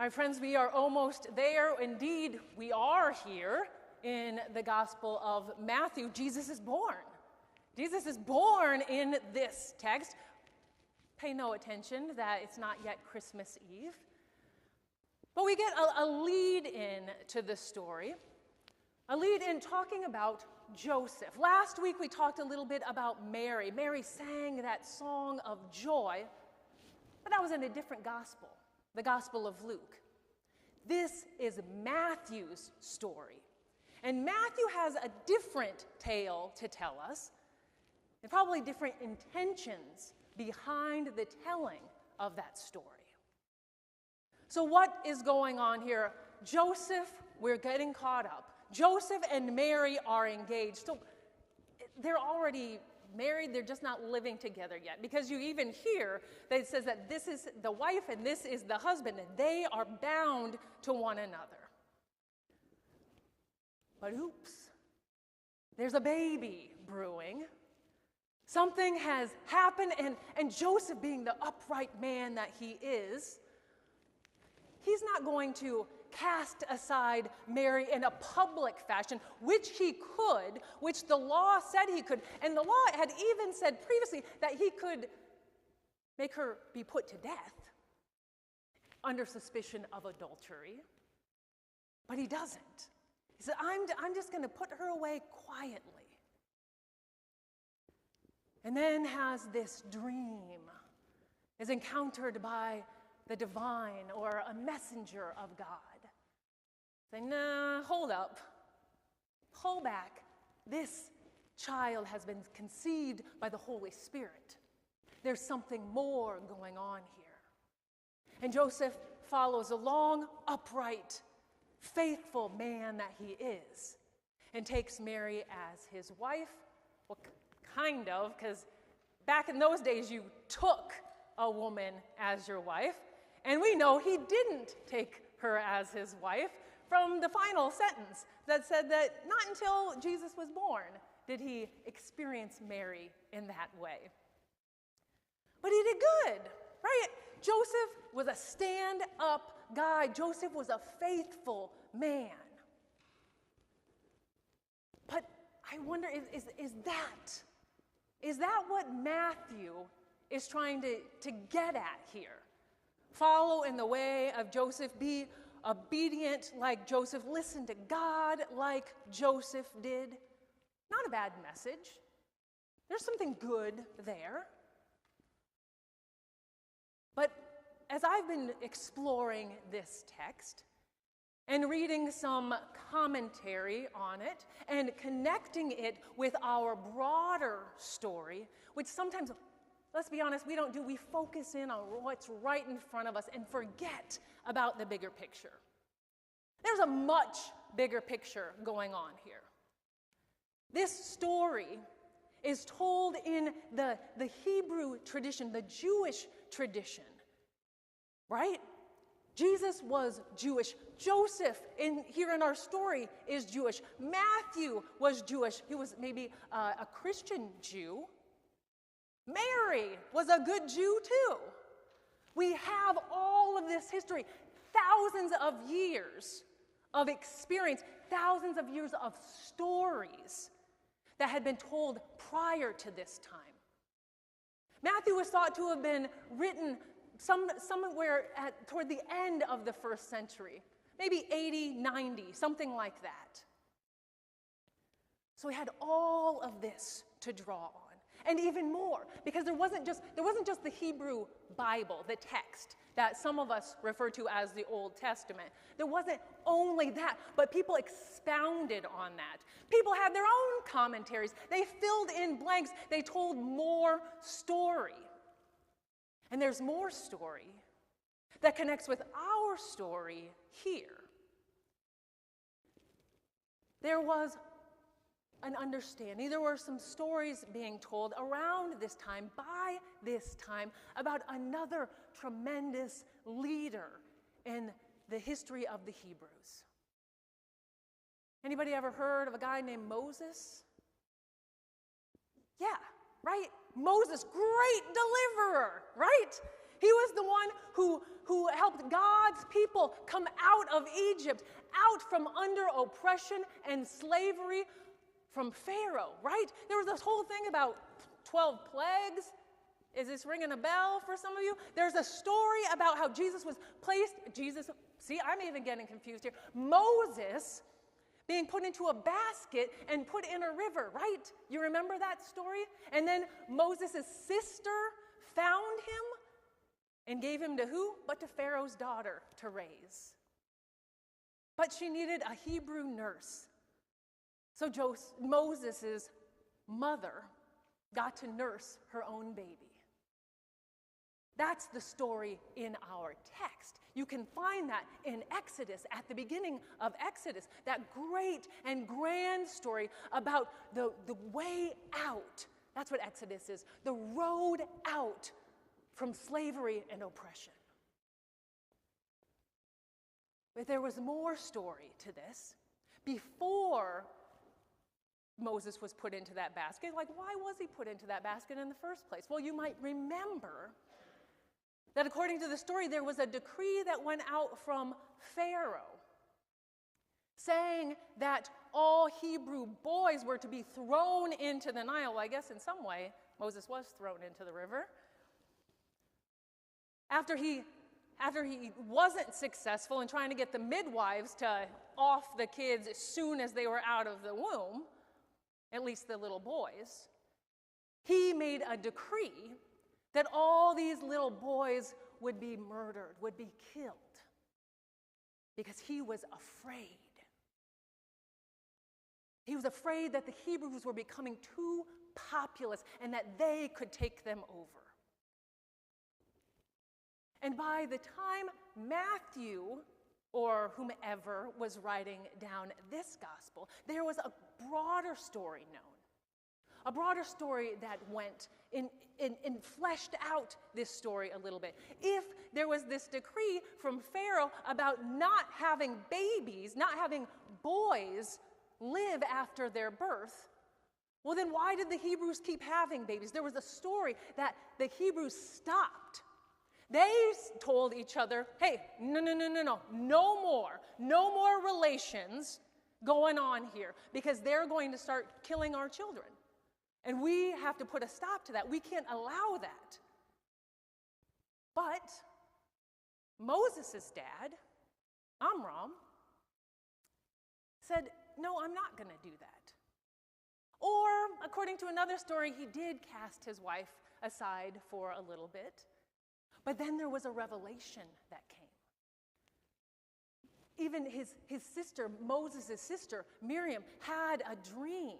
My friends, we are almost there. Indeed, we are here in the Gospel of Matthew. Jesus is born. Jesus is born in this text. Pay no attention that it's not yet Christmas Eve. But we get a lead in to the story, a lead in talking about Joseph. Last week we talked a little bit about Mary. Mary sang that song of joy, but that was in a different gospel, the Gospel of Luke. This is Matthew's story. And Matthew has a different tale to tell us, and probably different intentions behind the telling of that story. So what is going on here? Joseph, we're getting caught up. Joseph and Mary are engaged. So they're already married, they're just not living together yet. Because you even hear that it says that this is the wife and this is the husband, and they are bound to one another. But oops, there's a baby brewing. Something has happened, and Joseph, being the upright man that he is, he's not going to cast aside Mary in a public fashion, which he could, which the law said he could. And the law had even said previously that he could make her be put to death under suspicion of adultery. But he doesn't. He said, I'm just going to put her away quietly. And then has this dream, is encountered by the divine or a messenger of God. Say, nah, hold up. Pull back. This child has been conceived by the Holy Spirit. There's something more going on here. And Joseph follows along, upright, faithful man that he is, and takes Mary as his wife. Well, kind of, because back in those days you took a woman as your wife, and we know he didn't take her as his wife from the final sentence that said that not until Jesus was born did he experience Mary in that way. But he did good, right? Joseph was a stand-up guy. Joseph was a faithful man. But I wonder, is that what Matthew is trying to get at here? Follow in the way of Joseph, be obedient like Joseph, listen to God like Joseph did. Not a bad message. There's something good there. But as I've been exploring this text and reading some commentary on it and connecting it with our broader story, which sometimes, let's be honest, we don't do. We focus in on what's right in front of us and forget about the bigger picture. There's a much bigger picture going on here. This story is told in the Hebrew tradition, the Jewish tradition, right? Jesus was Jewish. Joseph, here in our story, is Jewish. Matthew was Jewish. He was maybe a Christian Jew. Mary was a good Jew too. We have all of this history, thousands of years of experience, thousands of years of stories that had been told prior to this time. Matthew was thought to have been written somewhere toward the end of the first century, maybe 80, 90, something like that. So we had all of this to draw on. And even more, because there wasn't just the Hebrew Bible, the text that some of us refer to as the Old Testament. There wasn't only that, but people expounded on that. People had their own commentaries. They filled in blanks. They told more story. And there's more story that connects with our story here. There was an understanding. There were some stories being told around this time, by this time, about another tremendous leader in the history of the Hebrews. Anybody ever heard of a guy named Moses? Yeah, right? Moses, great deliverer, right? He was the one who helped God's people come out of Egypt, out from under oppression and slavery from Pharaoh, right? There was this whole thing about 12 plagues. Is this ringing a bell for some of you? There's a story about how Jesus was placed, see, I'm even getting confused here. Moses being put into a basket and put in a river, right? You remember that story? And then Moses' sister found him and gave him to who? But to Pharaoh's daughter to raise. But she needed a Hebrew nurse. So Moses' mother got to nurse her own baby. That's the story in our text. You can find that in Exodus, at the beginning of Exodus, that great and grand story about the way out. That's what Exodus is, the road out from slavery and oppression. But there was more story to this. Before Moses was put into that basket, like, why was he put into that basket in the first place? Well, you might remember that according to the story, there was a decree that went out from Pharaoh saying that all Hebrew boys were to be thrown into the Nile. Well, I guess in some way, Moses was thrown into the river. After he wasn't successful in trying to get the midwives to off the kids as soon as they were out of the womb, at least the little boys, he made a decree that all these little boys would be murdered, would be killed, because he was afraid. He was afraid that the Hebrews were becoming too populous and that they could take them over. And by the time Matthew, or whomever was writing down this gospel, there was a broader story known. A broader story that went and fleshed out this story a little bit. If there was this decree from Pharaoh about not having babies, not having boys live after their birth, well, then why did the Hebrews keep having babies? There was a story that the Hebrews stopped. They told each other, hey, no more relations going on here, because they're going to start killing our children. And we have to put a stop to that. We can't allow that. But Moses' dad, Amram, said, no, I'm not going to do that. Or, according to another story, he did cast his wife aside for a little bit. But then there was a revelation that came. Even his sister, Moses' sister, Miriam, had a dream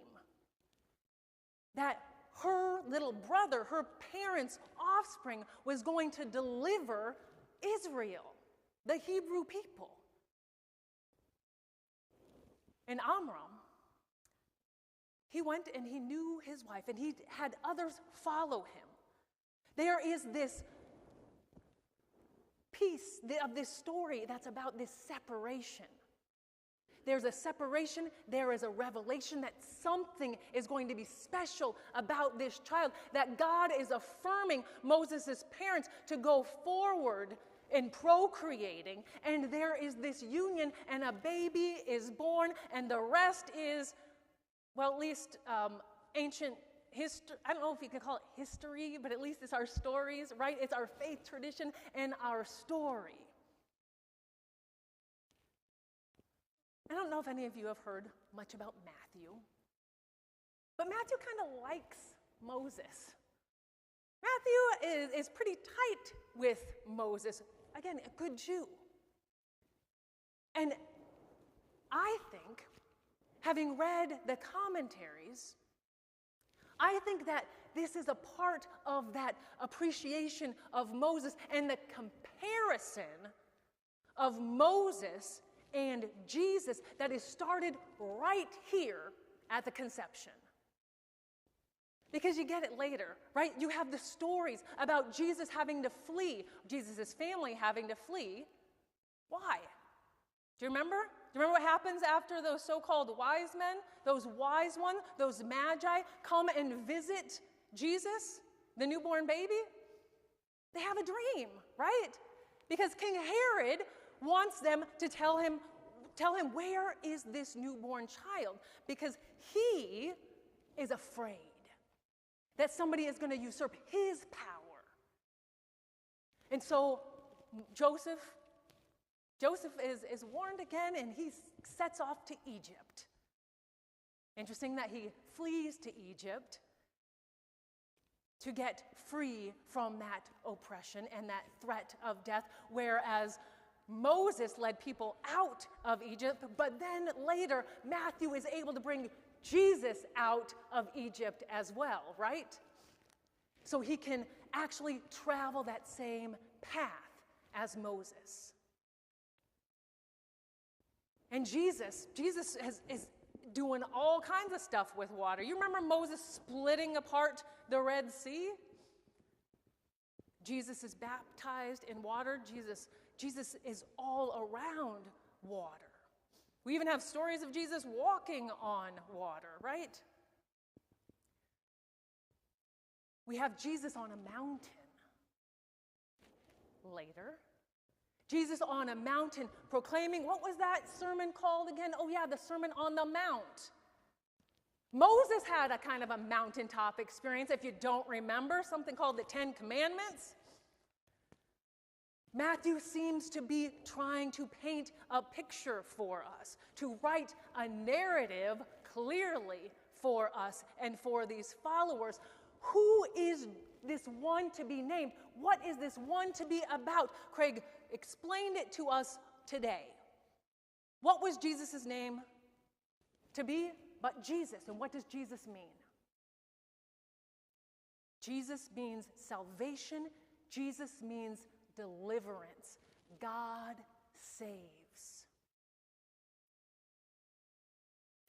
that her little brother, her parents' offspring, was going to deliver Israel, the Hebrew people. And Amram, he went and he knew his wife, and he had others follow him. There is this piece of this story that's about this separation. There's a separation, there is a revelation that something is going to be special about this child, that God is affirming Moses' parents to go forward in procreating, and there is this union, and a baby is born, and the rest is, well, at least ancient history. I don't know if you can call it history, but at least it's our stories, right? It's our faith tradition and our story. I don't know if any of you have heard much about Matthew, but Matthew kind of likes Moses. Matthew is pretty tight with Moses. Again, a good Jew. And I think, having read the commentaries, I think that this is a part of that appreciation of Moses and the comparison of Moses and Jesus that is started right here at the conception. Because you get it later, right? You have the stories about Jesus having to flee, Jesus' family having to flee. Why? Do you remember? Do you remember what happens after those so-called wise men, those wise ones, those magi, come and visit Jesus, the newborn baby? They have a dream, right? Because King Herod wants them to tell him, where is this newborn child? Because he is afraid that somebody is going to usurp his power. And so Joseph is warned again, and he sets off to Egypt. Interesting that he flees to Egypt to get free from that oppression and that threat of death, whereas Moses led people out of Egypt, but then later Matthew is able to bring Jesus out of Egypt as well, right? So he can actually travel that same path as Moses. And Jesus is doing all kinds of stuff with water. You remember Moses splitting apart the Red Sea? Jesus is baptized in water. Jesus is all around water. We even have stories of Jesus walking on water, right? We have Jesus on a mountain later. Jesus on a mountain proclaiming, what was that sermon called again? Oh yeah, the Sermon on the Mount. Moses had a kind of a mountaintop experience, if you don't remember, something called the Ten Commandments. Matthew seems to be trying to paint a picture for us, to write a narrative clearly for us and for these followers. Who is this one to be named? What is this one to be about? Craig explained it to us today. What was Jesus' name to be? But Jesus. And what does Jesus mean? Jesus means salvation. Jesus means deliverance. God saves.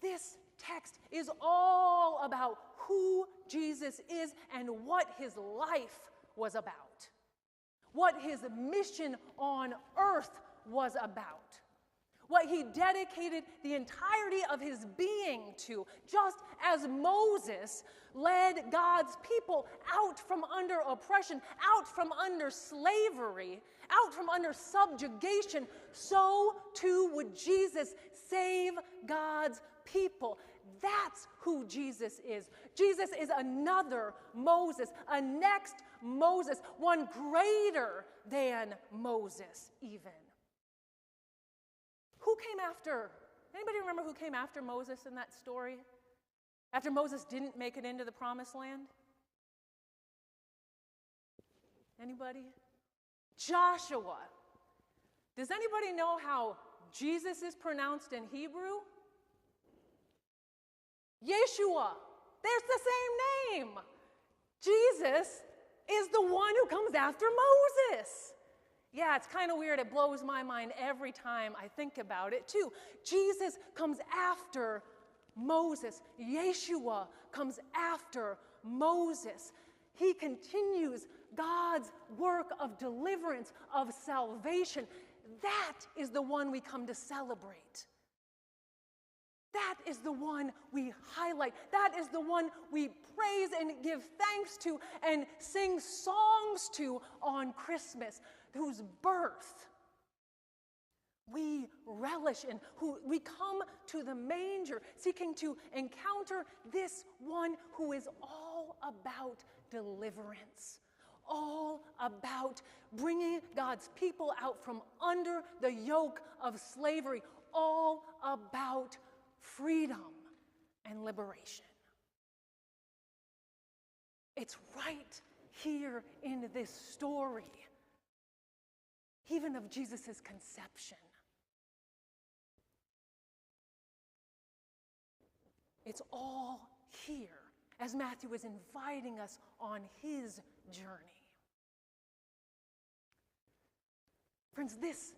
This text is all about who Jesus is and what his life was about, what his mission on earth was about, what he dedicated the entirety of his being to, just as Moses led God's people out from under oppression, out from under slavery, out from under subjugation, so too would Jesus save God's people. That's who Jesus is. Jesus is another Moses, a next Moses, one greater than Moses even. Who came after? Anybody remember who came after Moses in that story? After Moses didn't make it into the promised land? Anybody? Joshua. Does anybody know how Jesus is pronounced in Hebrew? Yeshua. There's the same name. Jesus is the one who comes after Moses. Yeah, it's kind of weird. It blows my mind every time I think about it, too. Jesus comes after Moses. Yeshua comes after Moses. He continues God's work of deliverance, of salvation. That is the one we come to celebrate. That is the one we highlight. That is the one we praise and give thanks to and sing songs to on Christmas, whose birth we relish in, who we come to the manger seeking to encounter this one who is all about deliverance, all about bringing God's people out from under the yoke of slavery, all about freedom and liberation. It's right here in this story, even of Jesus' conception. It's all here as Matthew is inviting us on his journey. Friends, this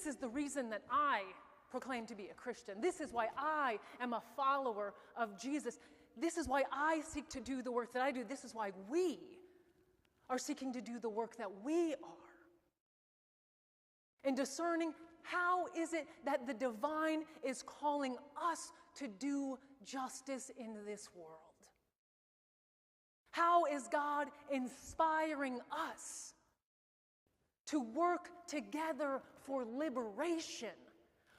is the reason that I proclaim to be a Christian. This is why I am a follower of Jesus. This is why I seek to do the work that I do. This is why we are seeking to do the work that we are. And discerning how is it that the divine is calling us to do justice in this world? How is God inspiring us to work together for liberation,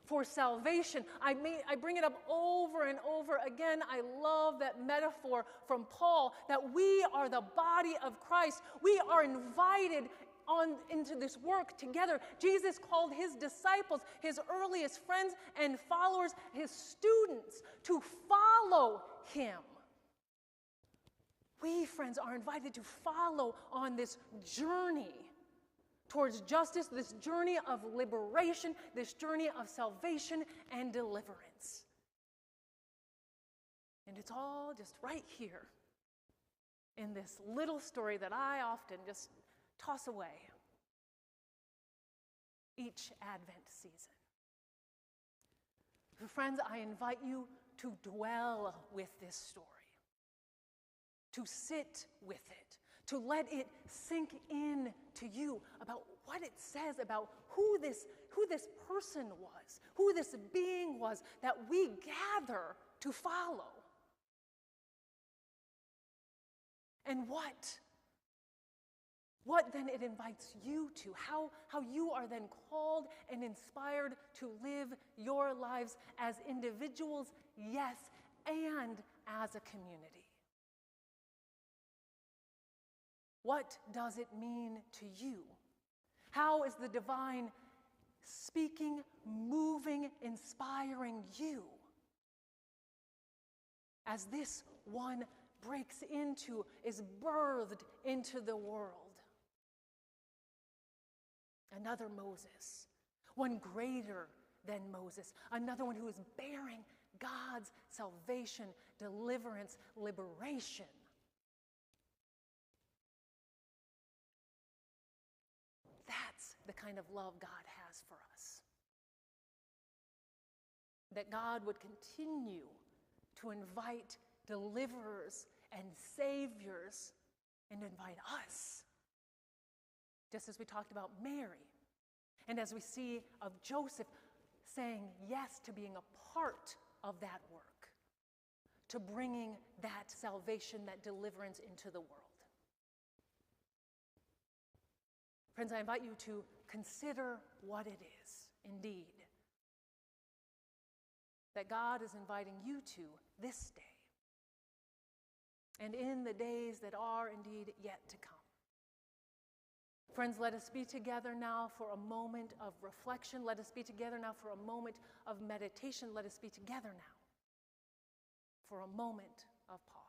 for salvation? I bring it up over and over again. I love that metaphor from Paul that we are the body of Christ. We are invited into this work together. Jesus called his disciples, his earliest friends and followers, his students, to follow him. We, friends, are invited to follow on this journey towards justice, this journey of liberation, this journey of salvation and deliverance. And it's all just right here in this little story that I often just toss away each Advent season. So friends, I invite you to dwell with this story, to sit with it, to let it sink in to you about what it says about who this person was, who this being was that we gather to follow. And what then it invites you to, how you are then called and inspired to live your lives as individuals, yes, and as a community. What does it mean to you? How is the divine speaking, moving, inspiring you as this one breaks into, is birthed into the world? Another Moses, one greater than Moses, another one who is bearing God's salvation, deliverance, liberation. That's the kind of love God has for us. That God would continue to invite deliverers and saviors and invite us, just as we talked about Mary, and as we see of Joseph saying yes to being a part of that work, to bringing that salvation, that deliverance into the world. Friends, I invite you to consider what it is, indeed, that God is inviting you to this day, and in the days that are indeed yet to come. Friends, let us be together now for a moment of reflection. Let us be together now for a moment of meditation. Let us be together now for a moment of pause.